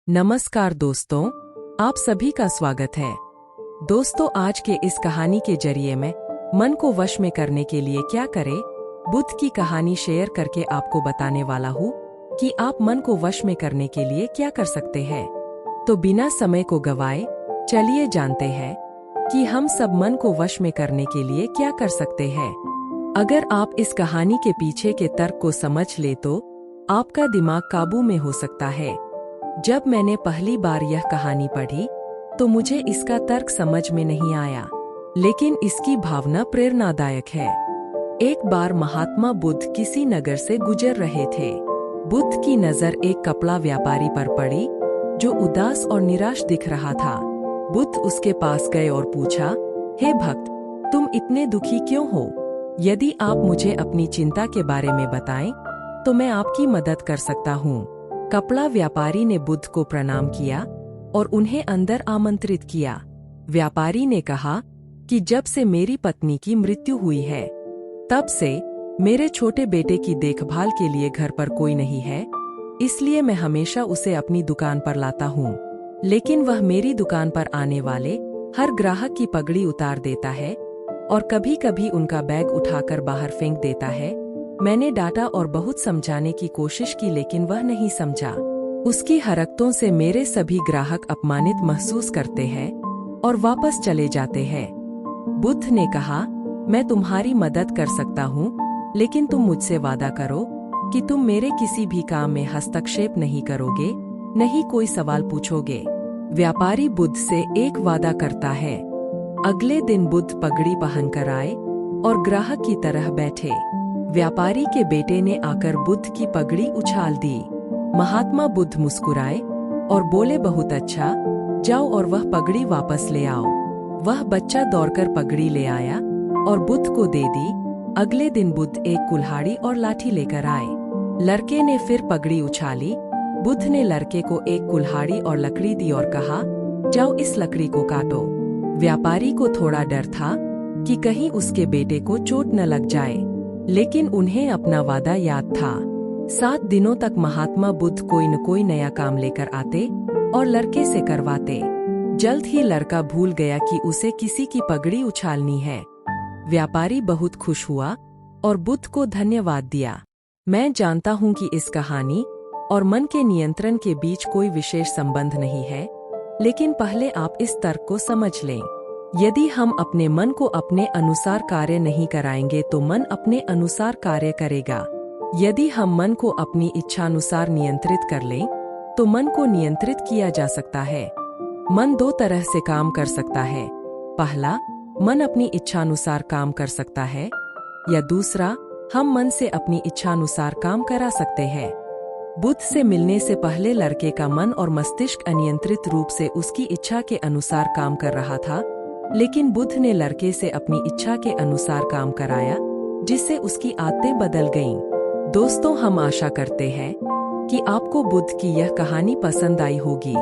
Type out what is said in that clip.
नमस्कार दोस्तों, आप सभी का स्वागत है। दोस्तों, आज के इस कहानी के जरिए मैं मन को वश में करने के लिए क्या करें, बुद्ध की कहानी शेयर करके आपको बताने वाला हूँ कि आप मन को वश में करने के लिए क्या कर सकते हैं। तो बिना समय को गवाए चलिए जानते हैं कि हम सब मन को वश में करने के लिए क्या कर सकते हैं। अगर आप इस कहानी के पीछे के तर्क को समझ ले तो आपका दिमाग काबू में हो सकता है। जब मैंने पहली बार यह कहानी पढ़ी तो मुझे इसका तर्क समझ में नहीं आया, लेकिन इसकी भावना प्रेरणादायक है। एक बार महात्मा बुद्ध किसी नगर से गुजर रहे थे। बुद्ध की नजर एक कपड़ा व्यापारी पर पड़ी जो उदास और निराश दिख रहा था। बुद्ध उसके पास गए और पूछा, हे भक्त, तुम इतने दुखी क्यों हो? यदि आप मुझे अपनी चिंता के बारे में बताएं तो मैं आपकी मदद कर सकता हूँ। कपड़ा व्यापारी ने बुद्ध को प्रणाम किया और उन्हें अंदर आमंत्रित किया। व्यापारी ने कहा कि जब से मेरी पत्नी की मृत्यु हुई है, तब से मेरे छोटे बेटे की देखभाल के लिए घर पर कोई नहीं है, इसलिए मैं हमेशा उसे अपनी दुकान पर लाता हूँ। लेकिन वह मेरी दुकान पर आने वाले हर ग्राहक की पगड़ी उतार देता है और कभी कभी उनका बैग उठाकर बाहर फेंक देता है। मैंने डांटा और बहुत समझाने की कोशिश की, लेकिन वह नहीं समझा। उसकी हरकतों से मेरे सभी ग्राहक अपमानित महसूस करते हैं और वापस चले जाते हैं। बुद्ध ने कहा, मैं तुम्हारी मदद कर सकता हूँ, लेकिन तुम मुझसे वादा करो कि तुम मेरे किसी भी काम में हस्तक्षेप नहीं करोगे, नहीं कोई सवाल पूछोगे। व्यापारी बुद्ध से एक वादा करता है। अगले दिन बुद्ध पगड़ी पहनकर आए और ग्राहक की तरह बैठे। व्यापारी के बेटे ने आकर बुद्ध की पगड़ी उछाल दी। महात्मा बुद्ध मुस्कुराए और बोले, बहुत अच्छा, जाओ और वह पगड़ी वापस ले आओ। वह बच्चा दौड़कर पगड़ी ले आया और बुद्ध को दे दी। अगले दिन बुद्ध एक कुल्हाड़ी और लाठी लेकर आए। लड़के ने फिर पगड़ी उछाली। बुद्ध ने लड़के को एक कुल्हाड़ी और लकड़ी दी और कहा, जाओ इस लकड़ी को काटो। व्यापारी को थोड़ा डर था कि कहीं उसके बेटे को चोट न लग जाए, लेकिन उन्हें अपना वादा याद था। 7 दिनों तक महात्मा बुद्ध कोई न कोई नया काम लेकर आते और लड़के से करवाते। जल्द ही लड़का भूल गया कि उसे किसी की पगड़ी उछालनी है। व्यापारी बहुत खुश हुआ और बुद्ध को धन्यवाद दिया। मैं जानता हूँ कि इस कहानी और मन के नियंत्रण के बीच कोई विशेष संबंध नहीं है, लेकिन पहले आप इस तर्क को समझ लें। यदि हम अपने मन को अपने अनुसार कार्य नहीं कराएंगे तो मन अपने अनुसार कार्य करेगा। यदि हम मन को अपनी इच्छानुसार नियंत्रित कर लें तो मन को नियंत्रित किया जा सकता है। मन 2 तरह से काम कर सकता है। पहला, मन अपनी इच्छानुसार काम कर सकता है, या दूसरा, हम मन से अपनी इच्छानुसार काम करा सकते हैं। बुद्ध से मिलने से पहले लड़के का मन और मस्तिष्क अनियंत्रित रूप से उसकी इच्छा के अनुसार काम कर रहा था, लेकिन बुद्ध ने लड़के से अपनी इच्छा के अनुसार काम कराया, जिससे उसकी आदतें बदल गईं। दोस्तों, हम आशा करते हैं कि आपको बुद्ध की यह कहानी पसंद आई होगी।